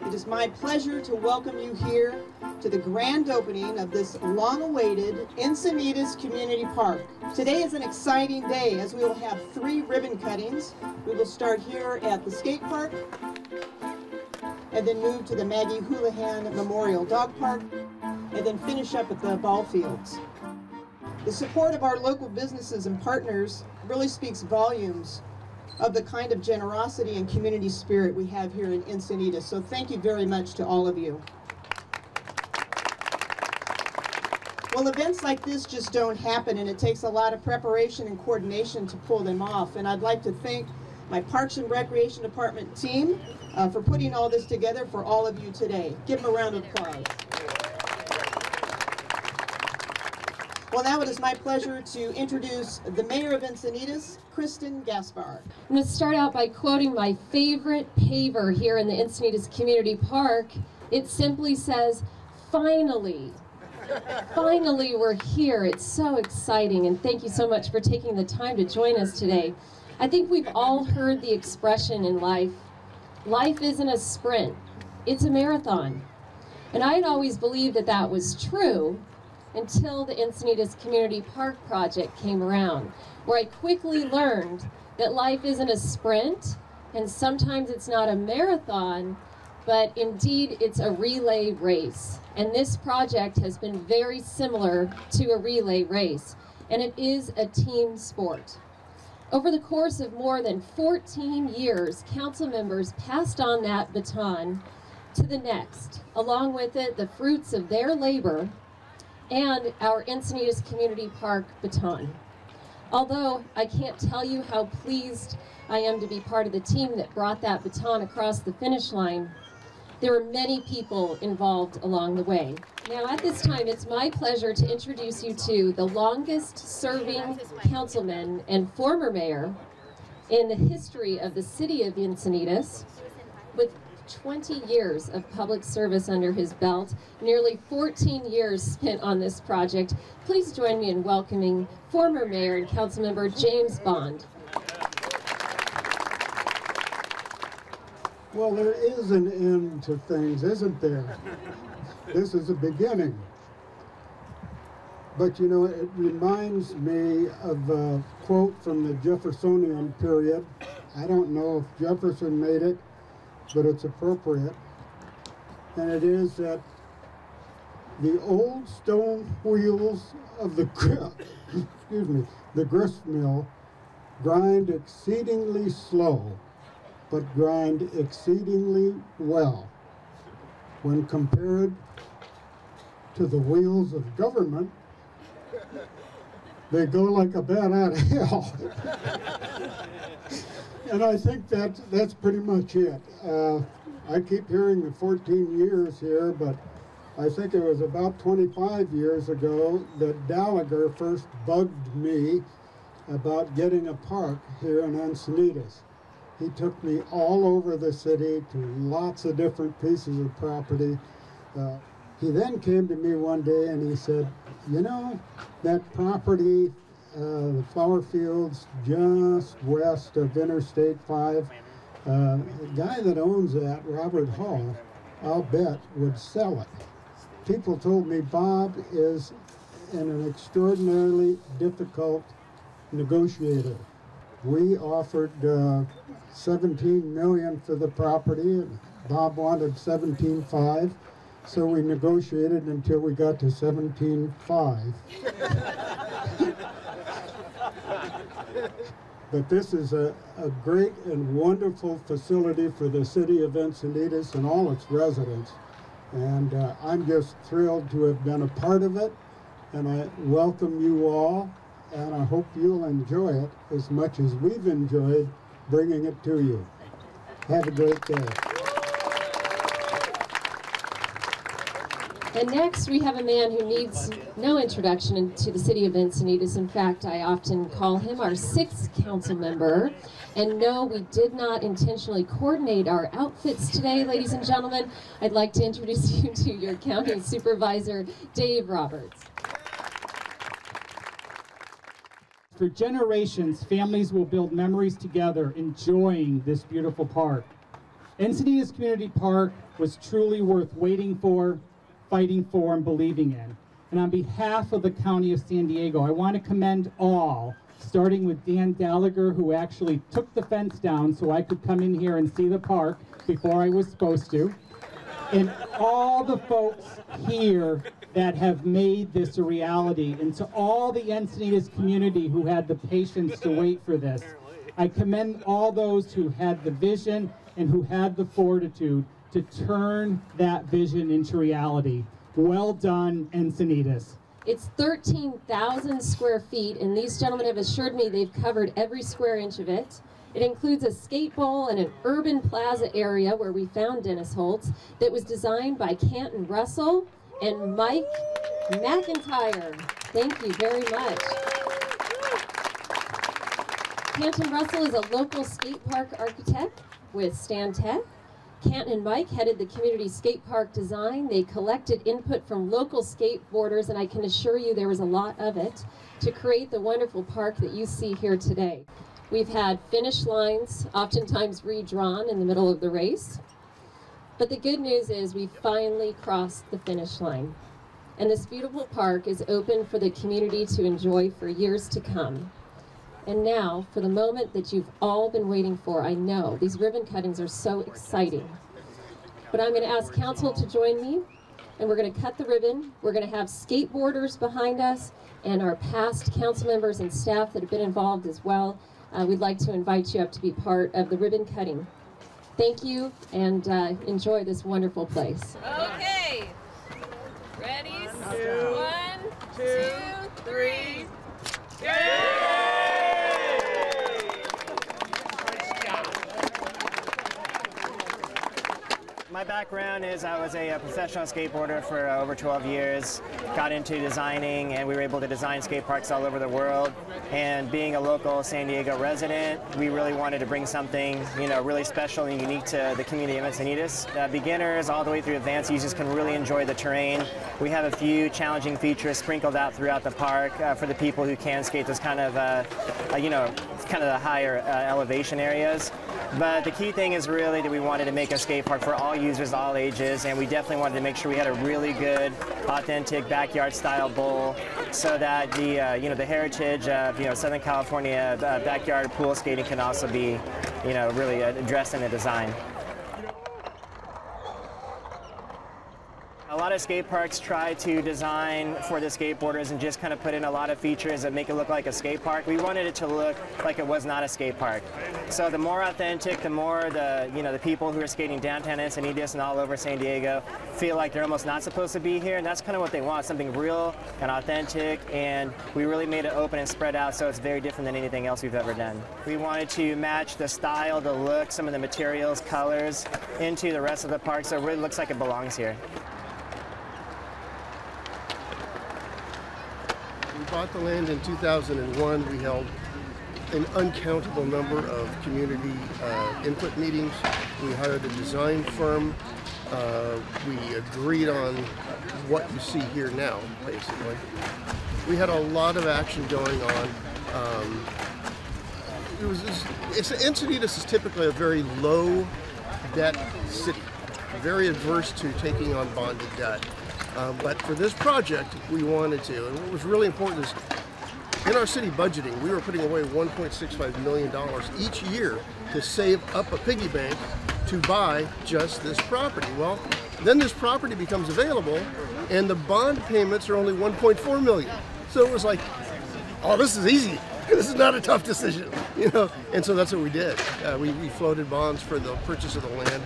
It is my pleasure to welcome you here to the grand opening of this long-awaited Encinitas Community Park. Today is an exciting day as we will have 3 ribbon cuttings. We will start here at the skate park and then move to the Maggie Houlihan Memorial Dog Park and then finish up at the ball fields. The support of our local businesses and partners really speaks volumes of the kind of generosity and community spirit we have here in Encinitas. So thank you very much to all of you. Well, events like this just don't happen, and it takes a lot of preparation and coordination to pull them off. And I'd like to thank my Parks and Recreation Department team for putting all this together for all of you today. Give them a round of applause. Well, now it is my pleasure to introduce the Mayor of Encinitas, Kristen Gaspar. I'm going to start out by quoting my favorite paver here in the Encinitas Community Park. It simply says, "Finally, finally we're here." It's so exciting, and thank you so much for taking the time to join us today. I think we've all heard the expression in life, life isn't a sprint, it's a marathon. And I had always believed that that was true, until the Encinitas Community Park project came around, where I quickly learned that life isn't a sprint, and sometimes it's not a marathon, but indeed it's a relay race. And this project has been very similar to a relay race, and it is a team sport. Over the course of more than 14 years, council members passed on that baton to the next, along with it the fruits of their labor and our Encinitas Community Park baton. Although I can't tell you how pleased I am to be part of the team that brought that baton across the finish line, there were many people involved along the way. Now at this time, it's my pleasure to introduce you to the longest serving councilman and former mayor in the history of the city of Encinitas, with 20 years of public service under his belt, nearly 14 years spent on this project. Please join me in welcoming former Mayor and Councilmember James Bond. Well, there is an end to things, isn't there? This is a beginning. But you know, it reminds me of a quote from the Jeffersonian period. I don't know if Jefferson made it, but it's appropriate, and it is that the old stone wheels of the the grist mill grind exceedingly slow, but grind exceedingly well. When compared to the wheels of government, they go like a bat out of hell. And I think that's pretty much it. I keep hearing the 14 years here, but I think it was about 25 years ago that Gallagher first bugged me about getting a park here in Encinitas. He took me all over the city to lots of different pieces of property. He then came to me one day and he said, "You know, that property, the flower fields just west of Interstate 5, the guy that owns that, Robert Hall, I'll bet would sell it." People told me Bob is an extraordinarily difficult negotiator. We offered $17 million for the property, and Bob wanted $17.5, so we negotiated until we got to $17.5. But this is a great and wonderful facility for the city of Encinitas and all its residents. And I'm just thrilled to have been a part of it. And I welcome you all. And I hope you'll enjoy it as much as we've enjoyed bringing it to you. Have a great day. And next, we have a man who needs no introduction to the city of Encinitas. In fact, I often call him our 6th council member. And no, we did not intentionally coordinate our outfits today, ladies and gentlemen. I'd like to introduce you to your county supervisor, Dave Roberts. For generations, families will build memories together enjoying this beautiful park. Encinitas Community Park was truly worth waiting for, fighting for, and believing in. And on behalf of the County of San Diego, I want to commend all, starting with Dan Gallagher, who actually took the fence down so I could come in here and see the park before I was supposed to, and all the folks here that have made this a reality, and to all the Encinitas community who had the patience to wait for this. I commend all those who had the vision and who had the fortitude to turn that vision into reality. Well done, Encinitas. It's 13,000 square feet, and these gentlemen have assured me they've covered every square inch of it. It includes a skate bowl and an urban plaza area where we found Dennis Holtz that was designed by Canton Russell and Mike McIntyre. Thank you very much. Canton Russell is a local skate park architect with Stan Tech. Canton and Mike headed the community skate park design. They collected input from local skateboarders, and I can assure you there was a lot of it, to create the wonderful park that you see here today. We've had finish lines, oftentimes redrawn in the middle of the race. But the good news is we finally crossed the finish line. And this beautiful park is open for the community to enjoy for years to come. And now, for the moment that you've all been waiting for, I know these ribbon cuttings are so exciting. But I'm going to ask council to join me, and we're going to cut the ribbon. We're going to have skateboarders behind us, and our past council members and staff that have been involved as well. We'd like to invite you up to be part of the ribbon cutting. Thank you, and enjoy this wonderful place. Okay. Ready? 1, 2, 3. My background is I was a professional skateboarder for over 12 years, got into designing, and we were able to design skate parks all over the world. And being a local San Diego resident, we really wanted to bring something, really special and unique to the community of Encinitas. Beginners all the way through advanced users can really enjoy the terrain. We have a few challenging features sprinkled out throughout the park for the people who can skate those kind of, the higher elevation areas. But the key thing is really that we wanted to make a skate park for all users, all ages, and we definitely wanted to make sure we had a really good, authentic backyard-style bowl, so that the the heritage of Southern California backyard pool skating can also be really addressed in the design. A lot of skate parks try to design for the skateboarders and just kind of put in a lot of features that make it look like a skate park. We wanted it to look like it was not a skate park. So the more authentic, the more the people who are skating downtown Encinitas and all over San Diego feel like they're almost not supposed to be here, and that's kind of what they want, something real and authentic, and we really made it open and spread out so it's very different than anything else we've ever done. We wanted to match the style, the look, some of the materials, colors into the rest of the park so it really looks like it belongs here. We bought the land in 2001. We held an uncountable number of community input meetings. We hired a design firm. We agreed on what you see here now, basically. We had a lot of action going on. Encinitas is typically a very low debt city, very adverse to taking on bonded debt. But for this project, we wanted to. And what was really important is, in our city budgeting, we were putting away $1.65 million each year to save up a piggy bank to buy just this property. Well, then this property becomes available, and the bond payments are only $1.4 million. So it was like, oh, this is easy. This is not a tough decision, And so that's what we did. We floated bonds for the purchase of the land.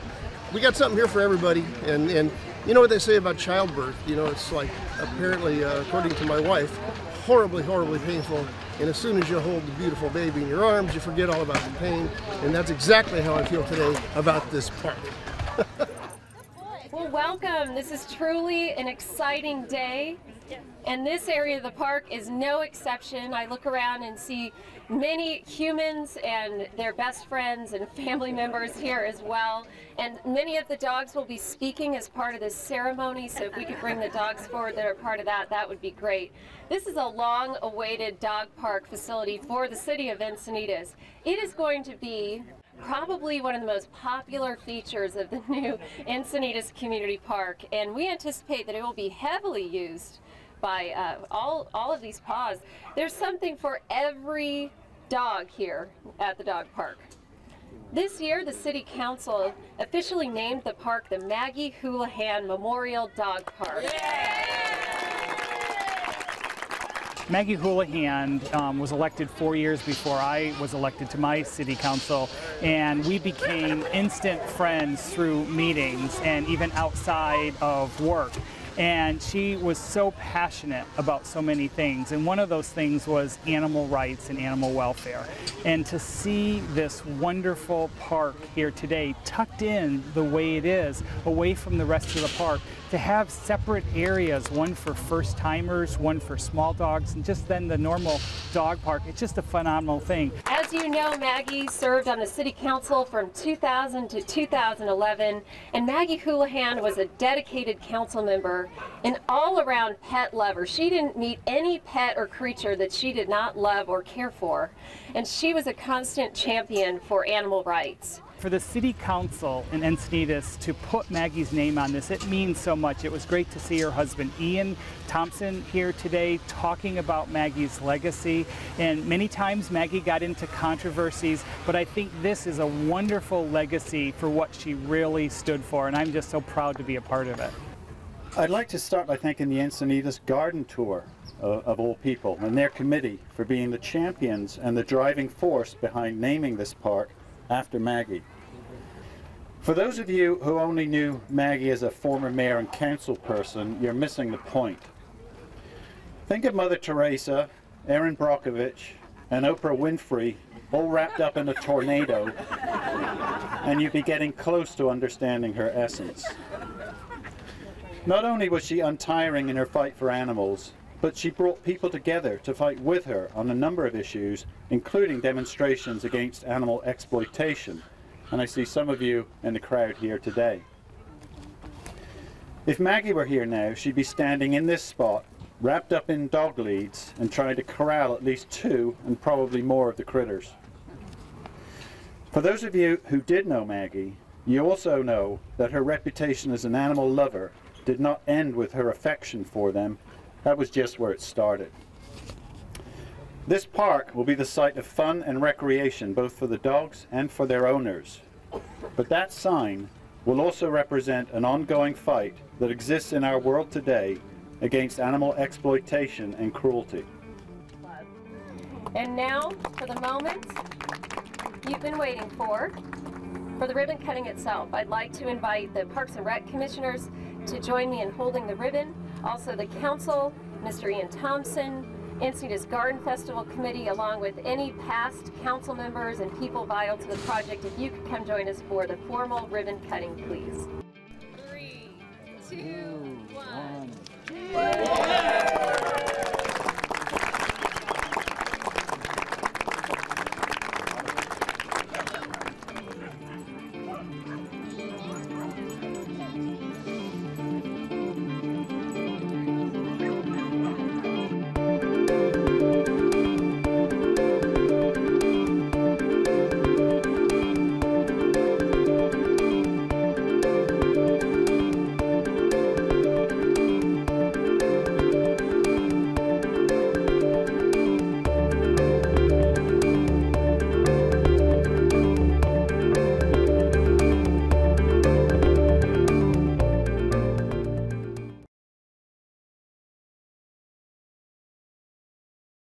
We got something here for everybody, and you know what they say about childbirth? It's like, apparently, according to my wife, horribly, horribly painful. And as soon as you hold the beautiful baby in your arms, you forget all about the pain. And that's exactly how I feel today about this park. Well, welcome. This is truly an exciting day. And this area of the park is no exception. I look around and see many humans and their best friends and family members here as well. And many of the dogs will be speaking as part of this ceremony, so if we could bring the dogs forward that are part of that, that would be great. This is a long-awaited dog park facility for the city of Encinitas. It is going to be probably one of the most popular features of the new Encinitas Community Park, and we anticipate that it will be heavily used by all of these paws. There's something for every dog here at the dog park. This year, the City Council officially named the park the Maggie Houlihan Memorial Dog Park. Maggie Houlihan was elected 4 years before I was elected to my city council, and we became instant friends through meetings and even outside of work. And she was so passionate about so many things, and one of those things was animal rights and animal welfare. And to see this wonderful park here today, tucked in the way it is, away from the rest of the park, to have separate areas, one for first-timers, one for small dogs, and just then the normal dog park, it's just a phenomenal thing. As you know, Maggie served on the City Council from 2000 to 2011, and Maggie Houlihan was a dedicated council member, an all-around pet lover. She didn't meet any pet or creature that she did not love or care for, and she was a constant champion for animal rights. For the City Council in Encinitas to put Maggie's name on this, it means so much. It was great to see her husband Ian Thompson here today talking about Maggie's legacy, and many times Maggie got into controversies, but I think this is a wonderful legacy for what she really stood for, and I'm just so proud to be a part of it. I'd like to start by thanking the Encinitas Garden Tour of all people and their committee for being the champions and the driving force behind naming this park after Maggie. For those of you who only knew Maggie as a former mayor and council person, you're missing the point. Think of Mother Teresa, Erin Brockovich, and Oprah Winfrey all wrapped up in a tornado, and you'd be getting close to understanding her essence. Not only was she untiring in her fight for animals, but she brought people together to fight with her on a number of issues, including demonstrations against animal exploitation. And I see some of you in the crowd here today. If Maggie were here now, she'd be standing in this spot, wrapped up in dog leads, and trying to corral at least 2 and probably more of the critters. For those of you who did know Maggie, you also know that her reputation as an animal lover did not end with her affection for them. That was just where it started. This park will be the site of fun and recreation, both for the dogs and for their owners. But that sign will also represent an ongoing fight that exists in our world today against animal exploitation and cruelty. And now, for the moment you've been waiting for the ribbon cutting itself, I'd like to invite the Parks and Rec Commissioners to join me in holding the ribbon. Also the Council, Mr. Ian Thompson, Encinitas Garden Festival Committee, along with any past council members and people vital to the project. If you could come join us for the formal ribbon cutting, please. 3, 2, 1.